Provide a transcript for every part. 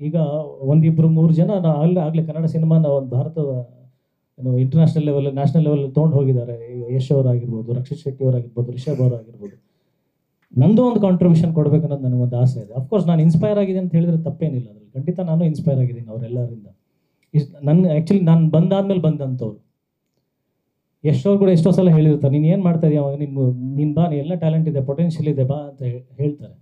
ಈಗ ಒಂದಿಬ್ಬರು ಮೂರು ಜನ ಆಗಲೇ ಕನ್ನಡ ಸಿನಿಮಾನ ಒಂದು ಭಾರತದ ಇಂಟರ್ನ್ಯಾಷನಲ್ ಲೆವೆಲ್ ನ್ಯಾಷನಲ್ ಲೆವೆಲ್ ತೊಗೊಂಡು ಹೋಗಿದ್ದಾರೆ. ಯಶ್ ಅವರಾಗಿರ್ಬೋದು, ರಕ್ಷಿತ್ ಶೆಟ್ಟಿ ಅವರಾಗಿರ್ಬೋದು, ರಿಷಬ್ ಅವರಾಗಿರ್ಬೋದು. ನಂದು ಒಂದು ಕಾಂಟ್ರಿಬ್ಯೂಷನ್ ಕೊಡಬೇಕನ್ನೋದು ನನಗೊಂದು ಆಸೆ ಇದೆ. ಅಫ್ಕೋರ್ಸ್ ನಾನು ಇನ್ಸ್ಪೈರ್ ಆಗಿದೆ ಅಂತ ಹೇಳಿದ್ರೆ ತಪ್ಪೇನಿಲ್ಲ, ಅದ್ರಲ್ಲಿ ಖಂಡಿತ ನಾನು ಇನ್ಸ್ಪೈರ್ ಆಗಿದ್ದೀನಿ ಅವರೆಲ್ಲರಿಂದ. ಆ್ಯಕ್ಚುಲಿ ನಾನು ಬಂದಾದ್ಮೇಲೆ ಬಂದಂಥವ್ರು. ಎಷ್ಟೋ ಕೂಡ ಎಷ್ಟೋ ಸಲ ಹೇಳಿರ್ತಾರೆ, ನೀನು ಏನು ಮಾಡ್ತಾ ಇದೀಯ, ಅವಾಗ ನೀನು ಬಾ, ನೀ ಎಲ್ಲ ಟ್ಯಾಲೆಂಟ್ ಇದೆ, ಪೊಟೆನ್ಷಿಯಲ್ ಇದೆ, ಬಾ ಅಂತ ಹೇಳ್ತಾರೆ.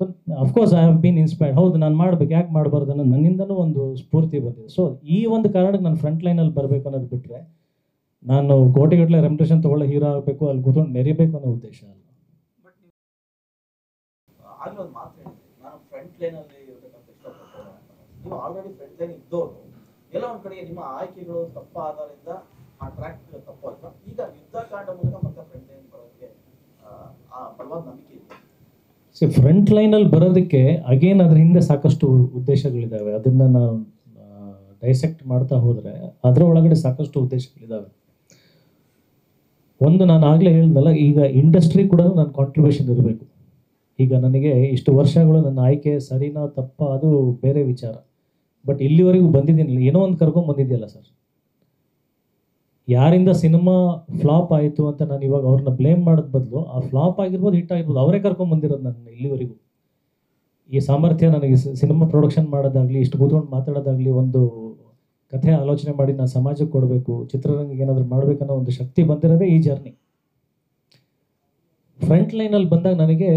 So of course I have been inspired. ಹೌದು, ನಾನು ಮಾಡ್ಬೇಕು, ಯಾಕೆ ಮಾಡಬಾರ್ದು ಅನ್ನೋದು ನನ್ನಿಂದನೂ ಒಂದು ಸ್ಫೂರ್ತಿ ಬಂದಿದೆ. ಸೊ ಈ ಒಂದು ಕಾರಣಕ್ಕೆ ನಾನು ಫ್ರಂಟ್ ಲೈನಲ್ಲಿ ಬರಬೇಕು ಅನ್ನೋದು ಬಿಟ್ಟರೆ ನಾನು ಕೋಟಿಗಟ್ಟಲೆ ರೆಮ್ಯುನರೇಷನ್ ತೊಗೊಳ್ಳೋ ಹೀರೋ ಆಗಬೇಕು, ಅಲ್ಲಿ ಕೂತ್ಕೊಂಡು ಮೆರಿಬೇಕು ಅನ್ನೋ ಉದ್ದೇಶ ಅಲ್ಲ. ಆಗಲೇ ಒಂದು ಮಾತು ಹೇಳಿದ್ರಿ, ನಾನು ಫ್ರಂಟ್ ಲೈನಲ್ಲಿ ಇರಬೇಕಂತ ಇಷ್ಟಪಡ್ತೇನೆ. ನೀವು ಆಲ್ರೆಡಿ ಫ್ರಂಟ್ ಲೈನ್ ಇದ್ದವರು, ಎಲ್ಲ ಒಂದು ಕಡೆಗೆ ನಿಮ್ಮ ಆಯ್ಕೆಗಳು ತಪ್ಪಾದ್ದರಿಂದ ಆ ಟ್ರ್ಯಾಕ್ ತಪ್ಪಾಯ್ತು. ಈಗ ಯುದ್ಧಕಾಂಡ ಮೂಲಕ ಮತ್ತೆ ಫ್ರಂಟ್ ಲೈನ್ ಬರೋದಕ್ಕೆ ಬಲವಾದ ನಂಬಿಕೆ ಇದೆ. ಫ್ರಂಟ್ ಲೈನಲ್ಲಿ ಬರೋದಕ್ಕೆ ಅಗೇನ್ ಅದ್ರ ಹಿಂದೆ ಸಾಕಷ್ಟು ಉದ್ದೇಶಗಳಿದ್ದಾವೆ. ಅದನ್ನು ನಾವು ಡೈಸೆಕ್ಟ್ ಮಾಡ್ತಾ ಹೋದರೆ ಅದರ ಒಳಗಡೆ ಸಾಕಷ್ಟು ಉದ್ದೇಶಗಳಿದ್ದಾವೆ. ಒಂದು, ನಾನು ಆಗಲೇ ಹೇಳಿದ್ನಲ್ಲ, ಈಗ ಇಂಡಸ್ಟ್ರಿ ಕೂಡ ನನ್ನ ಕಾಂಟ್ರಿಬ್ಯೂಷನ್ ಇರಬೇಕು. ಈಗ ನನಗೆ ಇಷ್ಟು ವರ್ಷಗಳು ನನ್ನ ಆಯ್ಕೆ ಸರಿನಾ ತಪ್ಪ ಅದು ಬೇರೆ ವಿಚಾರ, ಬಟ್ ಇಲ್ಲಿವರೆಗೂ ಬಂದಿದ್ದೀನಿಲ್ಲ, ಏನೋ ಒಂದು ಕರ್ಕೊಂಡು ಬಂದಿದೆಯಲ್ಲ ಸರ್. ಯಾರಿಂದ ಸಿನಿಮಾ ಫ್ಲಾಪ್ ಆಯಿತು ಅಂತ ನಾನು ಇವಾಗ ಅವ್ರನ್ನ ಬ್ಲೇಮ್ ಮಾಡೋದು ಬದಲು, ಆ ಫ್ಲಾಪ್ ಆಗಿರ್ಬೋದು, ಹಿಟ್ ಆಗಿರ್ಬೋದು, ಅವರೇ ಕರ್ಕೊಂಡು ಬಂದಿರೋದು ನನ್ನ ಇಲ್ಲಿವರೆಗೂ. ಈ ಸಾಮರ್ಥ್ಯ ನನಗೆ ಸಿನಿಮಾ ಪ್ರೊಡಕ್ಷನ್ ಮಾಡೋದಾಗಲಿ, ಇಷ್ಟು ಕೂತ್ಕೊಂಡು ಮಾತಾಡೋದಾಗಲಿ, ಒಂದು ಕಥೆ ಆಲೋಚನೆ ಮಾಡಿ ನಾನು ಸಮಾಜಕ್ಕೆ ಕೊಡಬೇಕು, ಚಿತ್ರರಂಗಕ್ಕೆ ಏನಾದರೂ ಮಾಡಬೇಕನ್ನೋ ಒಂದು ಶಕ್ತಿ ಬಂದಿರೋದೇ ಈ ಜರ್ನಿ. ಫ್ರಂಟ್ ಲೈನಲ್ಲಿ ಬಂದಾಗ ನನಗೆ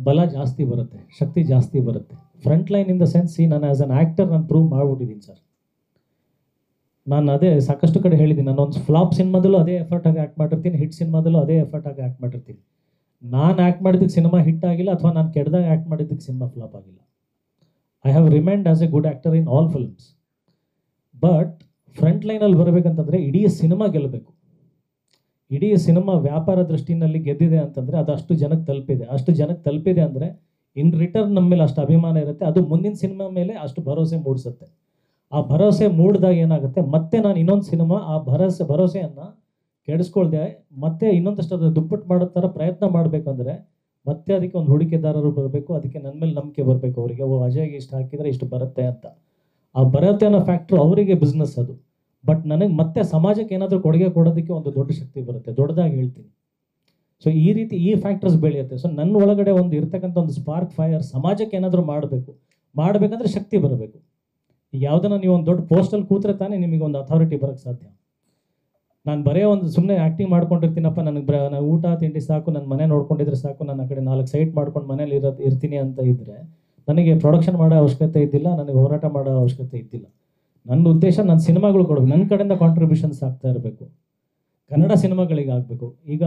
ಬಲ ಜಾಸ್ತಿ ಬರುತ್ತೆ, ಶಕ್ತಿ ಜಾಸ್ತಿ ಬರುತ್ತೆ. Front line in the sense, ನಾನು ಆ್ಯಸ್ ಅನ್ ಆ್ಯಕ್ಟರ್ ನಾನು ಪ್ರೂವ್ ಮಾಡಿಬಿಟ್ಟಿದ್ದೀನಿ ಸರ್. ನಾನು ಅದೇ ಸಾಕಷ್ಟು ಕಡೆ ಹೇಳಿದ್ದೀನಿ, ನಾನು ಒಂದು ಫ್ಲಾಪ್ ಸಿನಿಮಾದಲ್ಲೂ ಅದೇ ಎಫರ್ಟ್ ಆಗಿ ಆ್ಯಕ್ಟ್ ಮಾಡಿರ್ತೀನಿ, ಹಿಟ್ ಸಿನಿಮಾದಲ್ಲೂ ಅದೇ ಎಫರ್ಟ್ ಆಗಿ ಆ್ಯಕ್ಟ್ ಮಾಡಿರ್ತೀನಿ. ನಾನು ಆ್ಯಕ್ಟ್ ಮಾಡಿದ್ದಕ್ಕೆ ಸಿನಿಮಾ ಹಿಟ್ ಆಗಿಲ್ಲ, ಅಥವಾ ನಾನು ಕೆಟ್ಟದಾಗ ಆ್ಯಕ್ಟ್ ಮಾಡಿದ್ದಕ್ಕೆ ಸಿನಿಮಾ ಫ್ಲಾಪ್ ಆಗಿಲ್ಲ. I have remained as A good actor in all films. But front ಲೈನಲ್ಲಿ ಬರಬೇಕಂತಂದರೆ ಇಡೀ ಸಿನಿಮಾ ಗೆಲ್ಲಬೇಕು. ಇಡೀ ಸಿನಿಮಾ ವ್ಯಾಪಾರ ದೃಷ್ಟಿನಲ್ಲಿ ಗೆದ್ದಿದೆ ಅಂತಂದರೆ ಅದು ಅಷ್ಟು ಜನಕ್ಕೆ ತಲುಪಿದೆ. ಅಷ್ಟು ಜನಕ್ಕೆ ತಲುಪಿದೆ ಅಂದರೆ ಇನ್ ರಿಟರ್ನ್ ನಮ್ಮ ಮೇಲೆ ಅಷ್ಟು ಅಭಿಮಾನ ಇರುತ್ತೆ, ಅದು ಮುಂದಿನ ಸಿನಿಮಾ ಮೇಲೆ ಅಷ್ಟು ಭರವಸೆ ಮೂಡಿಸುತ್ತೆ. ಆ ಭರವಸೆ ಮೂಡಿದಾಗ ಏನಾಗುತ್ತೆ, ಮತ್ತೆ ನಾನು ಇನ್ನೊಂದು ಸಿನಿಮಾ ಆ ಭರವಸೆಯನ್ನು ಕೆಡಿಸ್ಕೊಳ್ದೆ ಮತ್ತೆ ಇನ್ನೊಂದಷ್ಟು ಅದು ದುಪ್ಪಟ್ಟು ಮಾಡೋ ಥರ ಪ್ರಯತ್ನ ಮಾಡಬೇಕಂದ್ರೆ ಮತ್ತೆ ಅದಕ್ಕೆ ಒಂದು ಹೂಡಿಕೆದಾರರು ಬರಬೇಕು, ಅದಕ್ಕೆ ನನ್ನ ಮೇಲೆ ನಂಬಿಕೆ ಬರಬೇಕು ಅವರಿಗೆ. ಅಜಯ್ಗೆ ಇಷ್ಟು ಹಾಕಿದರೆ ಇಷ್ಟು ಬರುತ್ತೆ ಅಂತ. ಆ ಬರುತ್ತೆ ಅನ್ನೋ ಫ್ಯಾಕ್ಟ್ರು ಅವರಿಗೆ ಬಿಸ್ನೆಸ್ ಅದು. ಬಟ್ ನನಗೆ ಮತ್ತೆ ಸಮಾಜಕ್ಕೆ ಏನಾದರೂ ಕೊಡುಗೆ ಕೊಡೋದಕ್ಕೆ ಒಂದು ದೊಡ್ಡ ಶಕ್ತಿ ಬರುತ್ತೆ, ದೊಡ್ಡದಾಗಿ ಹೇಳ್ತೀನಿ. ಸೊ ಈ ರೀತಿ ಈ ಫ್ಯಾಕ್ಟರ್ಸ್ ಬೆಳೆಯುತ್ತೆ. ಸೊ ನನ್ನ ಒಳಗಡೆ ಒಂದು ಇರ್ತಕ್ಕಂಥ ಒಂದು ಸ್ಪಾರ್ಕ್ ಫೈರ್, ಸಮಾಜಕ್ಕೆ ಏನಾದರೂ ಮಾಡಬೇಕಂದ್ರೆ ಶಕ್ತಿ ಬರಬೇಕು. ಯಾವುದನ್ನ ನೀವು ಒಂದು ದೊಡ್ಡ ಪೋಸ್ಟಲ್ಲಿ ಕೂತ್ರೆ ತಾನೇ ನಿಮಗೆ ಒಂದು ಅಥಾರಿಟಿ ಬರೋಕ್ಕೆ ಸಾಧ್ಯ. ನಾನು ಬರೀ ಒಂದು ಸುಮ್ಮನೆ ಆ್ಯಕ್ಟಿಂಗ್ ಮಾಡ್ಕೊಂಡಿರ್ತೀನಪ್ಪ, ನಾನು ಊಟ ತಿಂಡಿ ಸಾಕು, ನನ್ನ ಮನೆ ನೋಡ್ಕೊಂಡಿದ್ರೆ ಸಾಕು, ನಾನು ಆ ಕಡೆ 4 ಸೈಟ್ ಮಾಡ್ಕೊಂಡು ಮನೇಲಿ ಇರ್ತೀನಿ ಅಂತ ಇದ್ದರೆ ನನಗೆ ಪ್ರೊಡಕ್ಷನ್ ಮಾಡೋ ಅವಶ್ಯಕತೆ ಇದ್ದಿಲ್ಲ, ನನಗೆ ಹೋರಾಟ ಮಾಡೋ ಅವಶ್ಯಕತೆ ಇದ್ದಿಲ್ಲ. ನನ್ನ ಉದ್ದೇಶ ನನ್ನ ಸಿನಿಮಾಗಳು ಕೊಡಬೇಕು, ನನ್ನ ಕಡೆಯಿಂದ ಕಾಂಟ್ರಿಬ್ಯೂಷನ್ಸ್ ಆಗ್ತಾ ಇರಬೇಕು, ಕನ್ನಡ ಸಿನಿಮಾಗಳಿಗೆ ಆಗಬೇಕು. ಈಗ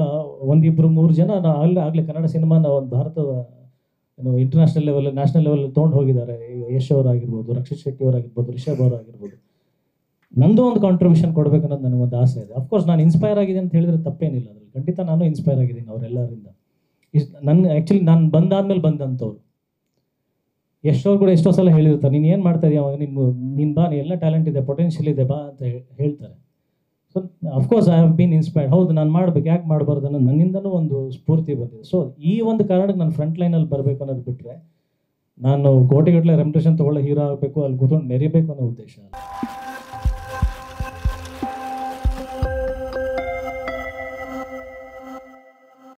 ಒಂದಿಬ್ಬರು ಮೂರು ಜನ ಆಗಲೇ ಕನ್ನಡ ಸಿನಿಮಾನ ಒಂದು ಭಾರತದ ಇಂಟರ್ನ್ಯಾಷನಲ್ ಲೆವೆಲ್ ನ್ಯಾಷನಲ್ ಲೆವೆಲ್ ತೊಗೊಂಡು ಹೋಗಿದ್ದಾರೆ. ಯಶ್ ಅವರಾಗಿರ್ಬೋದು, ರಕ್ಷಿತ್ ಶೆಟ್ಟಿ ಅವರಾಗಿರ್ಬೋದು, ರಿಷಬ್ ಅವರಾಗಿರ್ಬೋದು. ನಂದು ಒಂದು ಕಾಂಟ್ರಿಬ್ಯೂಷನ್ ಕೊಡಬೇಕನ್ನೋದು ನನಗೊಂದು ಆಸೆ ಇದೆ. ಅಫ್ಕೋರ್ಸ್ ನಾನು ಇನ್ಸ್ಪೈರ್ ಆಗಿದೆ ಅಂತ ಹೇಳಿದ್ರೆ ತಪ್ಪೇನಿಲ್ಲ, ಅದ್ರಲ್ಲಿ ಖಂಡಿತ ನಾನು ಇನ್ಸ್ಪೈರ್ ಆಗಿದ್ದೀನಿ ಅವರೆಲ್ಲರಿಂದ. ಆ್ಯಕ್ಚುಲಿ ನಾನು ಬಂದಾದ್ಮೇಲೆ ಬಂದಂಥವ್ರು. ಎಷ್ಟೋ ಕೂಡ ಎಷ್ಟೋ ಸಲ ಹೇಳಿರ್ತಾರೆ, ನೀನು ಏನು ಮಾಡ್ತಾ ಇದೀಯ, ಅವಾಗ ನೀನು ಬಾ, ನೀ ಎಲ್ಲ ಟ್ಯಾಲೆಂಟ್ ಇದೆ, ಪೊಟೆನ್ಷಿಯಲ್ ಇದೆ, ಬಾ ಅಂತ ಹೇಳ್ತಾರೆ. So of course I have been inspired. ಹೌದು, ನಾನು ಮಾಡ್ಬೇಕು, ಯಾಕೆ ಮಾಡಬಾರ್ದು ಅನ್ನೋದು ನನ್ನಿಂದನೂ ಒಂದು ಸ್ಫೂರ್ತಿ ಬಂದಿದೆ. ಸೊ ಈ ಒಂದು ಕಾರಣಕ್ಕೆ ನಾನು ಫ್ರಂಟ್ ಲೈನಲ್ಲಿ ಬರಬೇಕು ಅನ್ನೋದು ಬಿಟ್ಟರೆ ನಾನು ಕೋಟಿಗಟ್ಟಲೆ ರೆಮ್ಯುನರೇಷನ್ ತೊಗೊಳ್ಳೋ ಹೀರೋ ಆಗಬೇಕು, ಅಲ್ಲಿ ಕೂತ್ಕೊಂಡು ಮೆರಿಬೇಕು ಅನ್ನೋ ಉದ್ದೇಶ ಅಲ್ಲ.